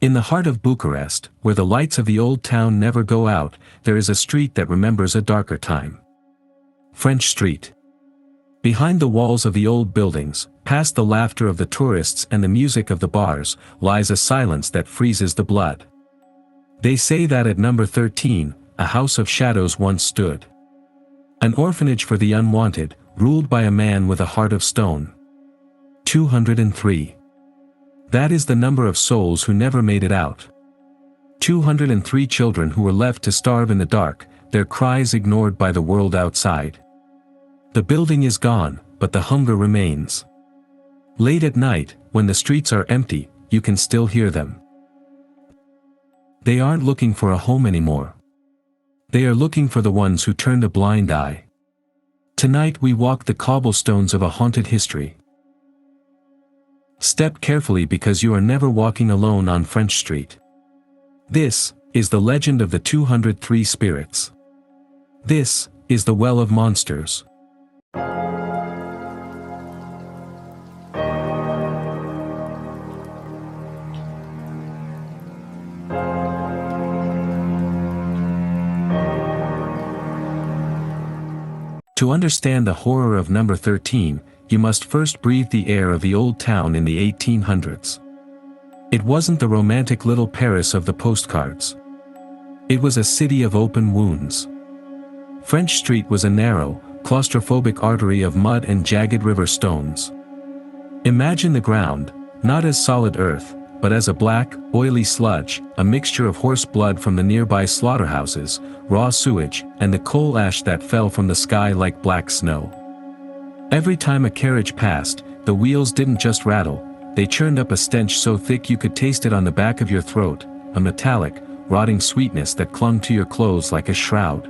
In the heart of Bucharest, where the lights of the old town never go out, there is a street that remembers a darker time. French Street. Behind the walls of the old buildings, past the laughter of the tourists and the music of the bars, lies a silence that freezes the blood. They say that at number 13, a house of shadows once stood. An orphanage for the unwanted, ruled by a man with a heart of stone. 203. That is the number of souls who never made it out. 203 children who were left to starve in the dark, their cries ignored by the world outside. The building is gone, but the hunger remains. Late at night, when the streets are empty, you can still hear them. They aren't looking for a home anymore. They are looking for the ones who turned a blind eye. Tonight we walk the cobblestones of a haunted history. Step carefully because you are never walking alone on French Street. This is the legend of the 203 spirits. This is the Well of Monsters. To understand the horror of number 13, you must first breathe the air of the old town in the 1800s. It wasn't the romantic little Paris of the postcards. It was a city of open wounds. French Street was a narrow, claustrophobic artery of mud and jagged river stones. Imagine the ground, not as solid earth, but as a black, oily sludge, a mixture of horse blood from the nearby slaughterhouses, raw sewage, and the coal ash that fell from the sky like black snow. Every time a carriage passed, the wheels didn't just rattle, they churned up a stench so thick you could taste it on the back of your throat, a metallic, rotting sweetness that clung to your clothes like a shroud.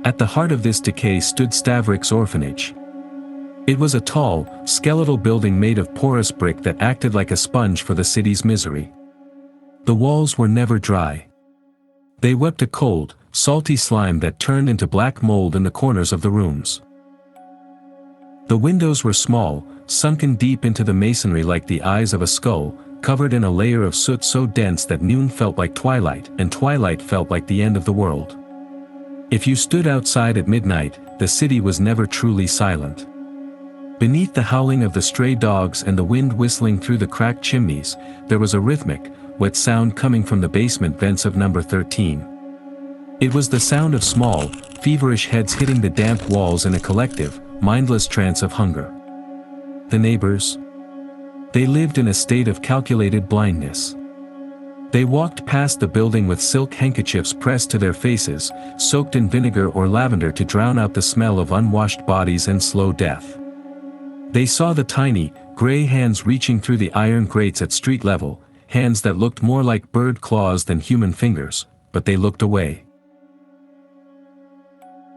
At the heart of this decay stood Stavrake's orphanage. It was a tall, skeletal building made of porous brick that acted like a sponge for the city's misery. The walls were never dry. They wept a cold, salty slime that turned into black mold in the corners of the rooms. The windows were small, sunken deep into the masonry like the eyes of a skull, covered in a layer of soot so dense that noon felt like twilight and twilight felt like the end of the world. If you stood outside at midnight, the city was never truly silent. Beneath the howling of the stray dogs and the wind whistling through the cracked chimneys, there was a rhythmic, wet sound coming from the basement vents of number 13. It was the sound of small, feverish heads hitting the damp walls in a collective, mindless trance of hunger. The neighbors? They lived in a state of calculated blindness. They walked past the building with silk handkerchiefs pressed to their faces, soaked in vinegar or lavender to drown out the smell of unwashed bodies and slow death. They saw the tiny, gray hands reaching through the iron grates at street level, hands that looked more like bird claws than human fingers, but they looked away.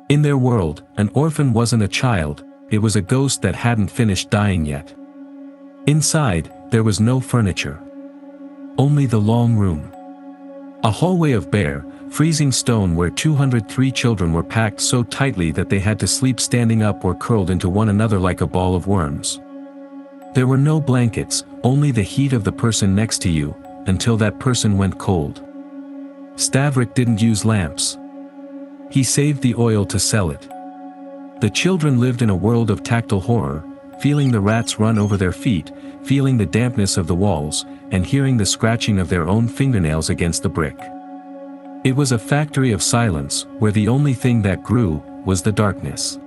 In their world, an orphan wasn't a child, it was a ghost that hadn't finished dying yet. Inside, there was no furniture. Only the long room. A hallway of bare, freezing stone where 203 children were packed so tightly that they had to sleep standing up or curled into one another like a ball of worms. There were no blankets, only the heat of the person next to you, until that person went cold. Stavrake didn't use lamps. He saved the oil to sell it. The children lived in a world of tactile horror, feeling the rats run over their feet, feeling the dampness of the walls, and hearing the scratching of their own fingernails against the brick. It was a factory of silence, where the only thing that grew was the darkness.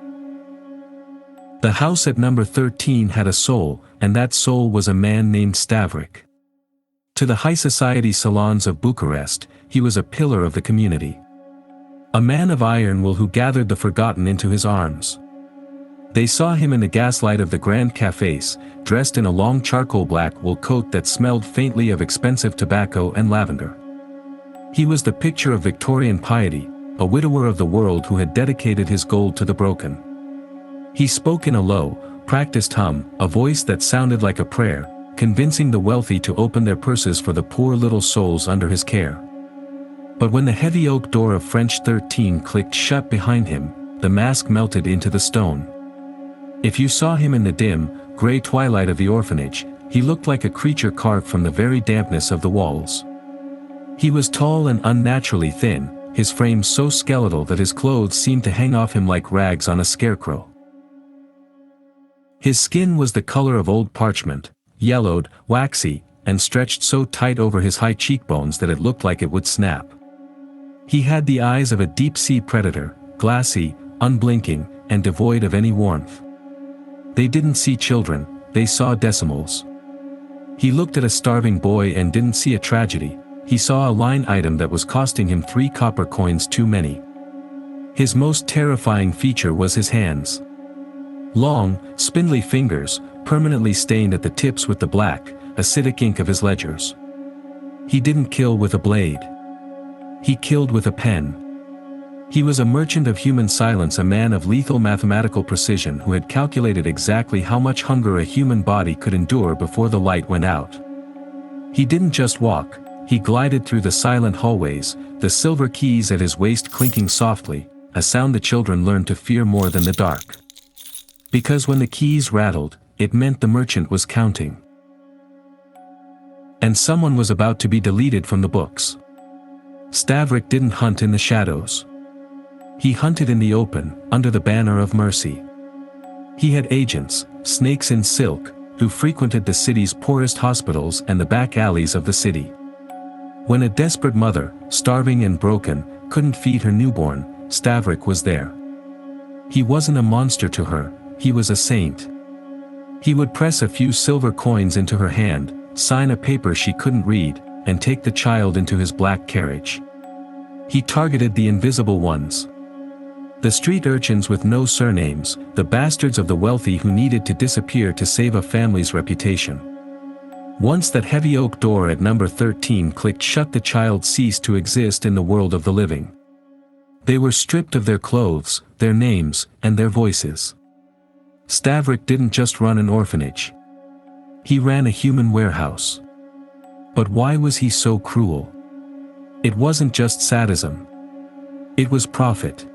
The house at number 13 had a soul, and that soul was a man named Stavrake. To the high society salons of Bucharest, he was a pillar of the community. A man of iron will who gathered the forgotten into his arms. They saw him in the gaslight of the grand cafes, dressed in a long charcoal black wool coat that smelled faintly of expensive tobacco and lavender. He was the picture of Victorian piety, a widower of the world who had dedicated his gold to the broken. He spoke in a low, practiced hum, a voice that sounded like a prayer, convincing the wealthy to open their purses for the poor little souls under his care. But when the heavy oak door of French 13 clicked shut behind him, the mask melted into the stone. If you saw him in the dim, gray twilight of the orphanage, he looked like a creature carved from the very dampness of the walls. He was tall and unnaturally thin, his frame so skeletal that his clothes seemed to hang off him like rags on a scarecrow. His skin was the color of old parchment, yellowed, waxy, and stretched so tight over his high cheekbones that it looked like it would snap. He had the eyes of a deep-sea predator, glassy, unblinking, and devoid of any warmth. They didn't see children, they saw decimals. He looked at a starving boy and didn't see a tragedy, he saw a line item that was costing him 3 copper coins too many. His most terrifying feature was his hands. Long, spindly fingers, permanently stained at the tips with the black, acidic ink of his ledgers. He didn't kill with a blade. He killed with a pen. He was a merchant of human silence, a man of lethal mathematical precision who had calculated exactly how much hunger a human body could endure before the light went out. He didn't just walk, he glided through the silent hallways, the silver keys at his waist clinking softly, a sound the children learned to fear more than the dark. Because when the keys rattled, it meant the merchant was counting. And someone was about to be deleted from the books. Stavrake didn't hunt in the shadows. He hunted in the open, under the banner of mercy. He had agents, snakes in silk, who frequented the city's poorest hospitals and the back alleys of the city. When a desperate mother, starving and broken, couldn't feed her newborn, Stavrake was there. He wasn't a monster to her, he was a saint. He would press a few silver coins into her hand, sign a paper she couldn't read, and take the child into his black carriage. He targeted the invisible ones. The street urchins with no surnames, the bastards of the wealthy who needed to disappear to save a family's reputation. Once that heavy oak door at number 13 clicked shut, the child ceased to exist in the world of the living. They were stripped of their clothes, their names, and their voices. Stavrake didn't just run an orphanage. He ran a human warehouse. But why was he so cruel? It wasn't just sadism. It was profit.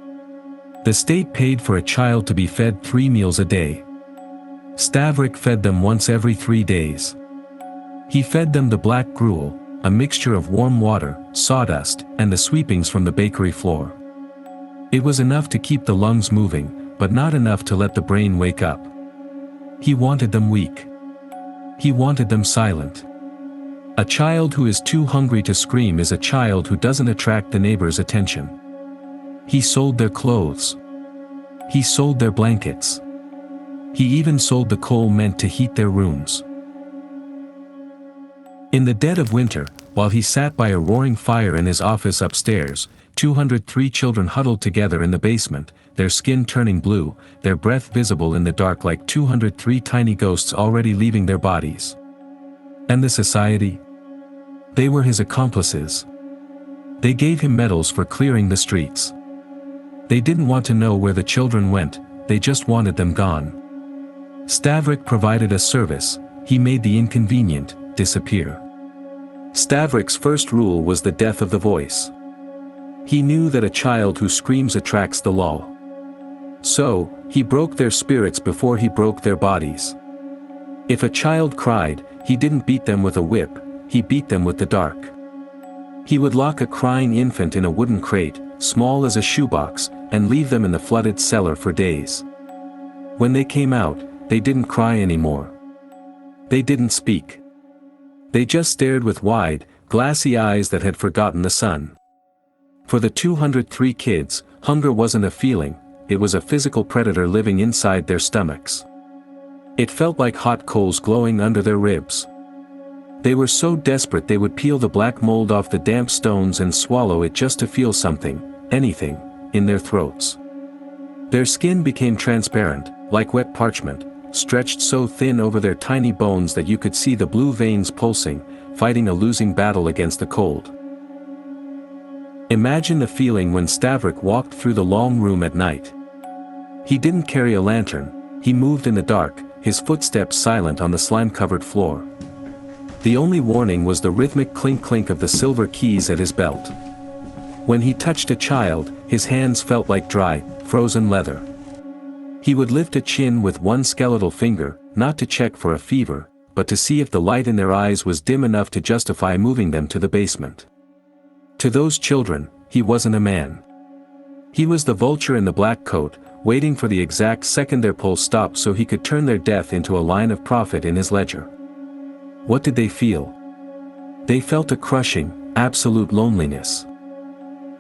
The state paid for a child to be fed 3 meals a day. Stavrake fed them once every 3 days. He fed them the black gruel, a mixture of warm water, sawdust, and the sweepings from the bakery floor. It was enough to keep the lungs moving, but not enough to let the brain wake up. He wanted them weak. He wanted them silent. A child who is too hungry to scream is a child who doesn't attract the neighbor's attention. He sold their clothes. He sold their blankets. He even sold the coal meant to heat their rooms. In the dead of winter, while he sat by a roaring fire in his office upstairs, 203 children huddled together in the basement, their skin turning blue, their breath visible in the dark like 203 tiny ghosts already leaving their bodies. And the society? They were his accomplices. They gave him medals for clearing the streets. They didn't want to know where the children went, they just wanted them gone. Stavrake provided a service, he made the inconvenient disappear. Stavrake's first rule was the death of the voice. He knew that a child who screams attracts the law. So, he broke their spirits before he broke their bodies. If a child cried, he didn't beat them with a whip, he beat them with the dark. He would lock a crying infant in a wooden crate, small as a shoebox, and leave them in the flooded cellar for days. When they came out, they didn't cry anymore. They didn't speak. They just stared with wide, glassy eyes that had forgotten the sun. For the 203 kids, hunger wasn't a feeling, it was a physical predator living inside their stomachs. It felt like hot coals glowing under their ribs. They were so desperate they would peel the black mold off the damp stones and swallow it just to feel something, anything, in their throats. Their skin became transparent, like wet parchment, stretched so thin over their tiny bones that you could see the blue veins pulsing, fighting a losing battle against the cold. Imagine the feeling when Stavrake walked through the long room at night. He didn't carry a lantern, he moved in the dark, his footsteps silent on the slime-covered floor. The only warning was the rhythmic clink-clink of the silver keys at his belt. When he touched a child, his hands felt like dry, frozen leather. He would lift a chin with one skeletal finger, not to check for a fever, but to see if the light in their eyes was dim enough to justify moving them to the basement. To those children, he wasn't a man. He was the vulture in the black coat, waiting for the exact second their pulse stopped so he could turn their death into a line of profit in his ledger. What did they feel? They felt a crushing, absolute loneliness.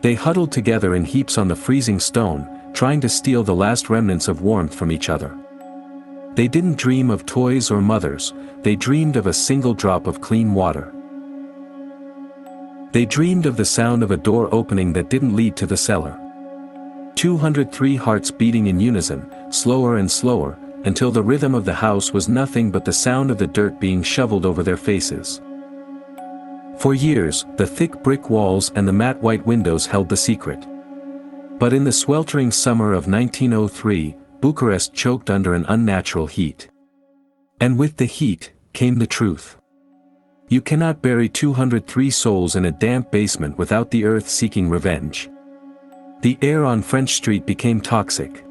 They huddled together in heaps on the freezing stone, trying to steal the last remnants of warmth from each other. They didn't dream of toys or mothers, they dreamed of a single drop of clean water. They dreamed of the sound of a door opening that didn't lead to the cellar. 203 hearts beating in unison, slower and slower, until the rhythm of the house was nothing but the sound of the dirt being shoveled over their faces. For years, the thick brick walls and the matte white windows held the secret. But in the sweltering summer of 1903, Bucharest choked under an unnatural heat. And with the heat, came the truth. You cannot bury 203 souls in a damp basement without the earth seeking revenge. The air on French Street became toxic.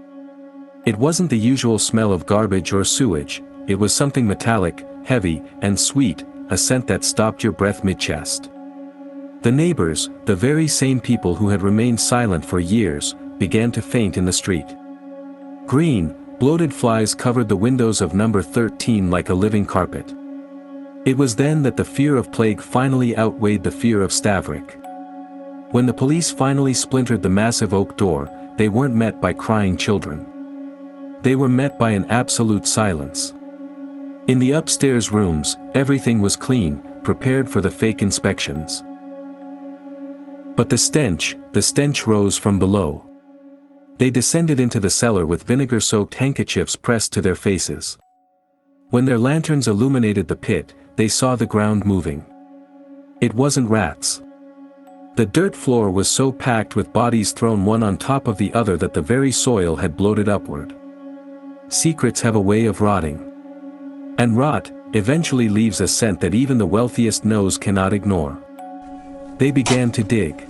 It wasn't the usual smell of garbage or sewage, it was something metallic, heavy, and sweet, a scent that stopped your breath mid-chest. The neighbors, the very same people who had remained silent for years, began to faint in the street. Green, bloated flies covered the windows of number 13 like a living carpet. It was then that the fear of plague finally outweighed the fear of Stavrake. When the police finally splintered the massive oak door, they weren't met by crying children. They were met by an absolute silence. In the upstairs rooms, everything was clean, prepared for the fake inspections. But the stench rose from below. They descended into the cellar with vinegar-soaked handkerchiefs pressed to their faces. When their lanterns illuminated the pit, they saw the ground moving. It wasn't rats. The dirt floor was so packed with bodies thrown one on top of the other that the very soil had bloated upward. Secrets have a way of rotting. And rot, eventually leaves a scent that even the wealthiest nose cannot ignore. They began to dig.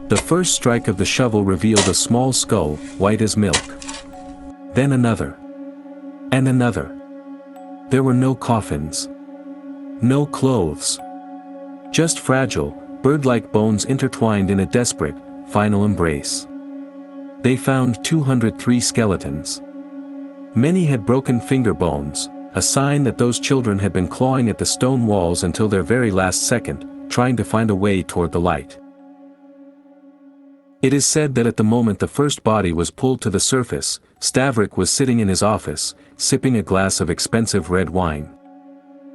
The first strike of the shovel revealed a small skull, white as milk. Then another. And another. There were no coffins. No clothes. Just fragile, bird-like bones intertwined in a desperate, final embrace. They found 203 skeletons. Many had broken finger bones, a sign that those children had been clawing at the stone walls until their very last second, trying to find a way toward the light. It is said that at the moment the first body was pulled to the surface, Stavrake was sitting in his office, sipping a glass of expensive red wine.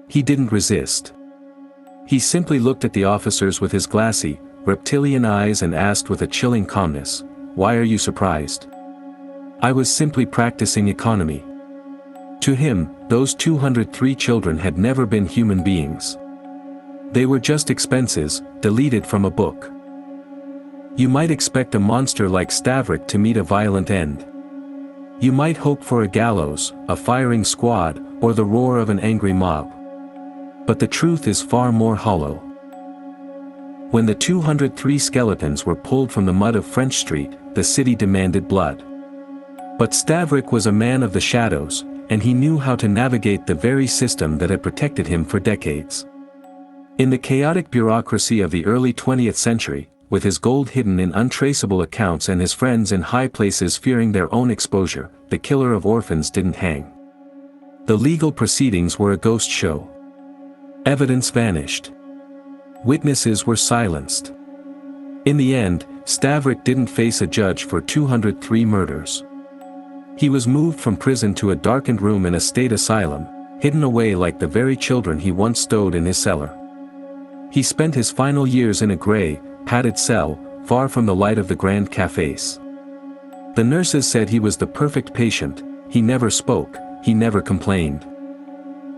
He didn't resist. He simply looked at the officers with his glassy, reptilian eyes and asked with a chilling calmness, "Why are you surprised?" "I was simply practicing economy." To him, those 203 children had never been human beings. They were just expenses, deleted from a book. You might expect a monster like Stavrake to meet a violent end. You might hope for a gallows, a firing squad, or the roar of an angry mob. But the truth is far more hollow. When the 203 skeletons were pulled from the mud of French Street, the city demanded blood. But Stavrake was a man of the shadows, and he knew how to navigate the very system that had protected him for decades. In the chaotic bureaucracy of the early 20th century, with his gold hidden in untraceable accounts and his friends in high places fearing their own exposure, the killer of orphans didn't hang. The legal proceedings were a ghost show. Evidence vanished. Witnesses were silenced. In the end, Stavrake didn't face a judge for 203 murders. He was moved from prison to a darkened room in a state asylum, hidden away like the very children he once stowed in his cellar. He spent his final years in a gray, padded cell, far from the light of the grand cafes. The nurses said he was the perfect patient, he never spoke, he never complained.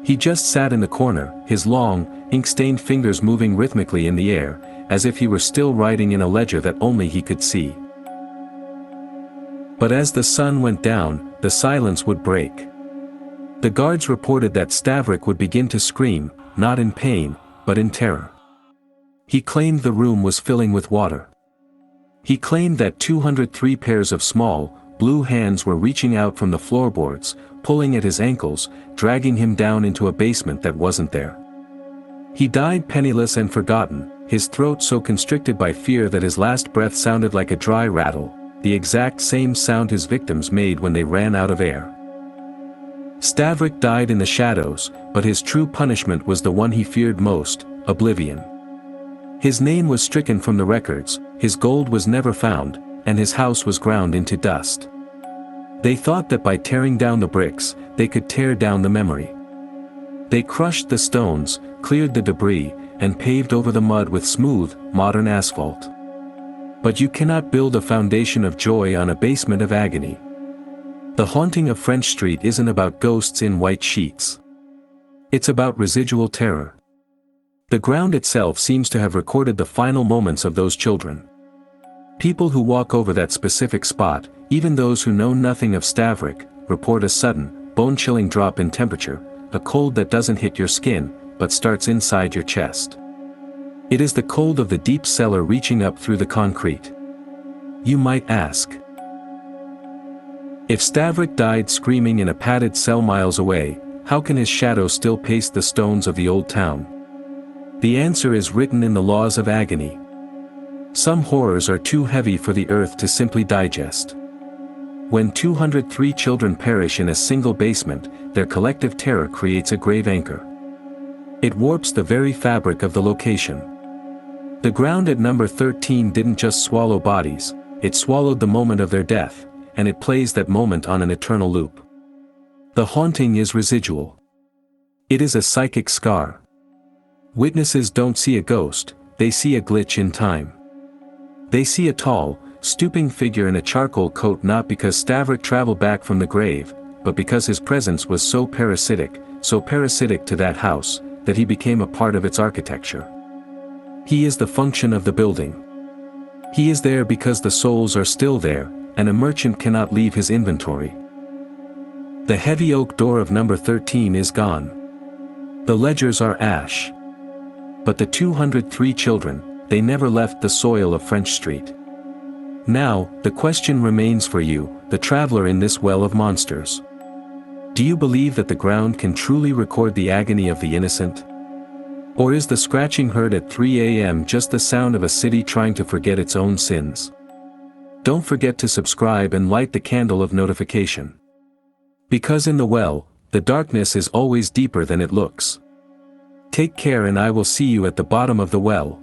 He just sat in the corner, his long, ink-stained fingers moving rhythmically in the air, as if he were still writing in a ledger that only he could see. But as the sun went down, the silence would break. The guards reported that Stavrake would begin to scream, not in pain, but in terror. He claimed the room was filling with water. He claimed that 203 pairs of small, blue hands were reaching out from the floorboards, pulling at his ankles, dragging him down into a basement that wasn't there. He died penniless and forgotten, his throat so constricted by fear that his last breath sounded like a dry rattle, the exact same sound his victims made when they ran out of air. Stavrake died in the shadows, but his true punishment was the one he feared most, oblivion. His name was stricken from the records, his gold was never found, and his house was ground into dust. They thought that by tearing down the bricks, they could tear down the memory. They crushed the stones, cleared the debris, and paved over the mud with smooth, modern asphalt. But you cannot build a foundation of joy on a basement of agony. The haunting of French Street isn't about ghosts in white sheets. It's about residual terror. The ground itself seems to have recorded the final moments of those children. People who walk over that specific spot, even those who know nothing of Stavrake, report a sudden, bone-chilling drop in temperature, a cold that doesn't hit your skin, but starts inside your chest. It is the cold of the deep cellar reaching up through the concrete. You might ask, if Stavrake died screaming in a padded cell miles away, how can his shadow still pace the stones of the old town? The answer is written in the laws of agony. Some horrors are too heavy for the earth to simply digest. When 203 children perish in a single basement, their collective terror creates a grave anchor. It warps the very fabric of the location. The ground at number 13 didn't just swallow bodies, it swallowed the moment of their death, and it plays that moment on an eternal loop. The haunting is residual. It is a psychic scar. Witnesses don't see a ghost, they see a glitch in time. They see a tall, stooping figure in a charcoal coat not because Stavrake traveled back from the grave, but because his presence was so parasitic to that house, that he became a part of its architecture. He is the function of the building. He is there because the souls are still there, and a merchant cannot leave his inventory. The heavy oak door of number 13 is gone. The ledgers are ash. But the 203 children, they never left the soil of French Street. Now, the question remains for you, the traveler in this well of monsters. Do you believe that the ground can truly record the agony of the innocent? Or is the scratching heard at 3 a.m. just the sound of a city trying to forget its own sins? Don't forget to subscribe and light the candle of notification. Because in the well, the darkness is always deeper than it looks. Take care and I will see you at the bottom of the well.